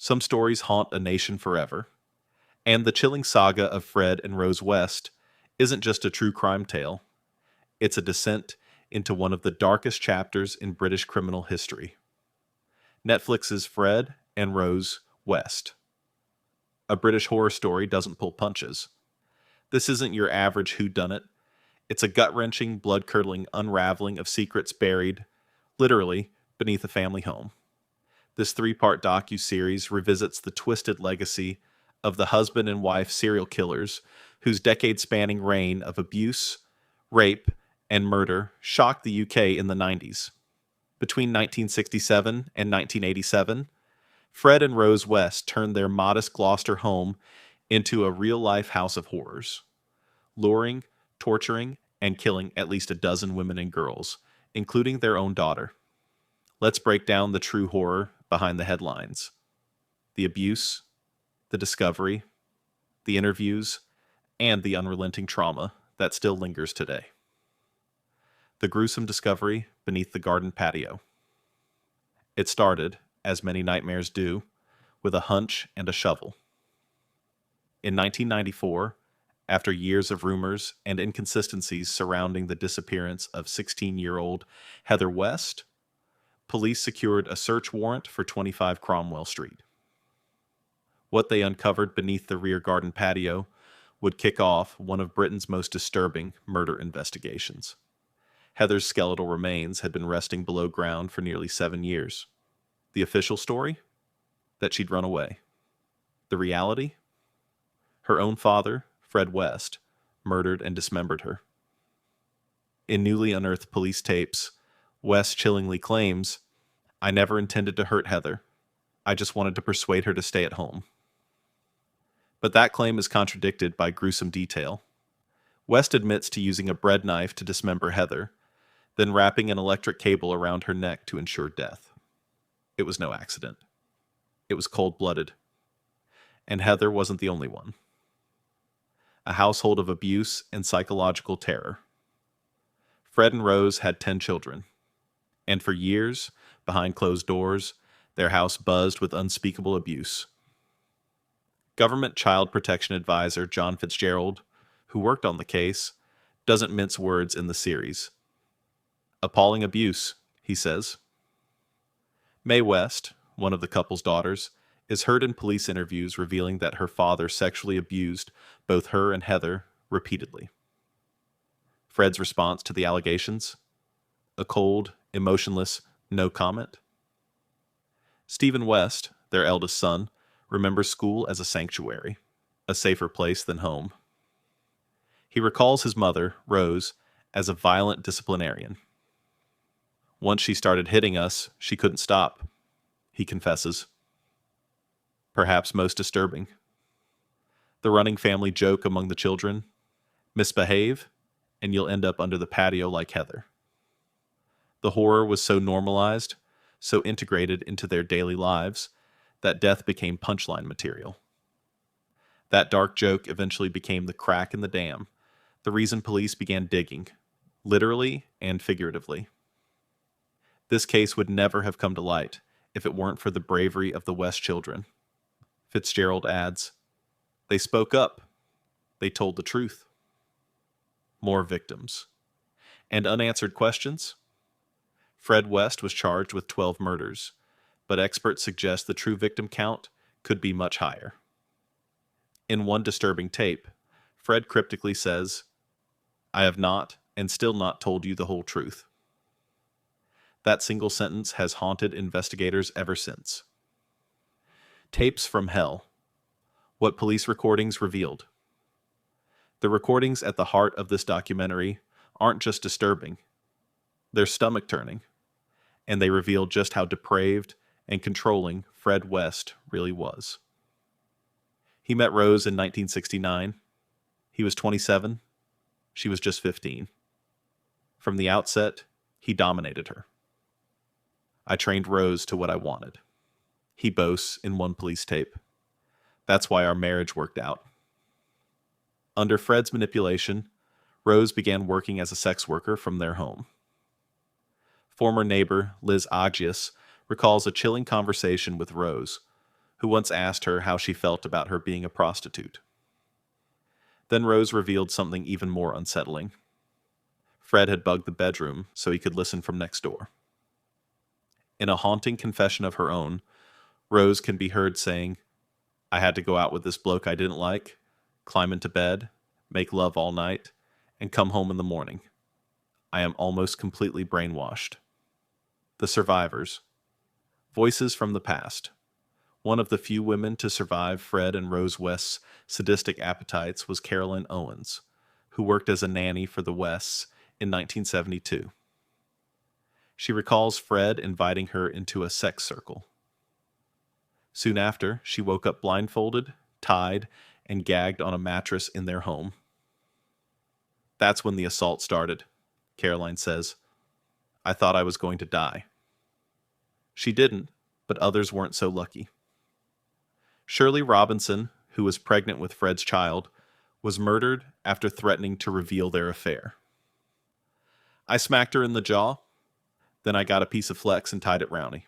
Some stories haunt a nation forever. And the chilling saga of Fred and Rose West isn't just a true crime tale, it's a descent into one of the darkest chapters in British criminal history. Netflix's Fred and Rose West. A British horror story doesn't pull punches. This isn't your average whodunit. It's a gut-wrenching, blood-curdling unraveling of secrets buried, literally, beneath a family home. This three-part docu-series revisits the twisted legacy of the husband and wife serial killers whose decade-spanning reign of abuse, rape, and murder shocked the UK in the 90s. Between 1967 and 1987, Fred and Rose West turned their modest Gloucester home into a real-life house of horrors, luring, torturing, and killing at least a dozen women and girls, including their own daughter. Let's break down the true horror behind the headlines. The abuse, the discovery, the interviews, and the unrelenting trauma that still lingers today. The gruesome discovery beneath the garden patio. It started, as many nightmares do, with a hunch and a shovel. In 1994, after years of rumors and inconsistencies surrounding the disappearance of 16-year-old Heather West, police secured a search warrant for 25 Cromwell Street. What they uncovered beneath the rear garden patio would kick off one of Britain's most disturbing murder investigations. Heather's skeletal remains had been resting below ground for nearly 7 years. The official story? That she'd run away. The reality? Her own father, Fred West, murdered and dismembered her. In newly unearthed police tapes, West chillingly claims, "I never intended to hurt Heather. I just wanted to persuade her to stay at home." But that claim is contradicted by gruesome detail. West admits to using a bread knife to dismember Heather, then wrapping an electric cable around her neck to ensure death. It was no accident. It was cold-blooded. And Heather wasn't the only one. A household of abuse and psychological terror. Fred and Rose had 10 children. And for years, behind closed doors, their house buzzed with unspeakable abuse. Government Child Protection Advisor John Fitzgerald, who worked on the case, doesn't mince words in the series. Appalling abuse, he says. Mae West, one of the couple's daughters, is heard in police interviews revealing that her father sexually abused both her and Heather repeatedly. Fred's response to the allegations? A cold, emotionless, no comment. Stephen West, their eldest son, remembers school as a sanctuary, a safer place than home. He recalls his mother, Rose, as a violent disciplinarian. Once she started hitting us, she couldn't stop, he confesses. Perhaps most disturbing. The running family joke among the children, misbehave, and you'll end up under the patio like Heather. The horror was so normalized, so integrated into their daily lives, that death became punchline material. That dark joke eventually became the crack in the dam, the reason police began digging, literally and figuratively. This case would never have come to light if it weren't for the bravery of the West children. Fitzgerald adds, "They spoke up. They told the truth." More victims. And unanswered questions? Fred West was charged with 12 murders, but experts suggest the true victim count could be much higher. In one disturbing tape, Fred cryptically says, "I have not and still not told you the whole truth." That single sentence has haunted investigators ever since. Tapes from hell. What police recordings revealed. The recordings at the heart of this documentary aren't just disturbing. They're stomach-turning, and they reveal just how depraved and controlling Fred West really was. He met Rose in 1969. He was 27. She was just 15. From the outset, he dominated her. "I trained Rose to what I wanted," he boasts in one police tape. "That's why our marriage worked out." Under Fred's manipulation, Rose began working as a sex worker from their home. Former neighbor Liz Agius recalls a chilling conversation with Rose, who once asked her how she felt about her being a prostitute. Then Rose revealed something even more unsettling. Fred had bugged the bedroom so he could listen from next door. In a haunting confession of her own, Rose can be heard saying, "I had to go out with this bloke I didn't like, climb into bed, make love all night, and come home in the morning. I am almost completely brainwashed." The survivors. Voices from the past. One of the few women to survive Fred and Rose West's sadistic appetites was Carolyn Owens, who worked as a nanny for the Wests in 1972. She recalls Fred inviting her into a sex circle. Soon after, she woke up blindfolded, tied, and gagged on a mattress in their home. "That's when the assault started," Caroline says. "I thought I was going to die." She didn't, but others weren't so lucky. Shirley Robinson, who was pregnant with Fred's child, was murdered after threatening to reveal their affair. "I smacked her in the jaw, then I got a piece of flex and tied it round me,"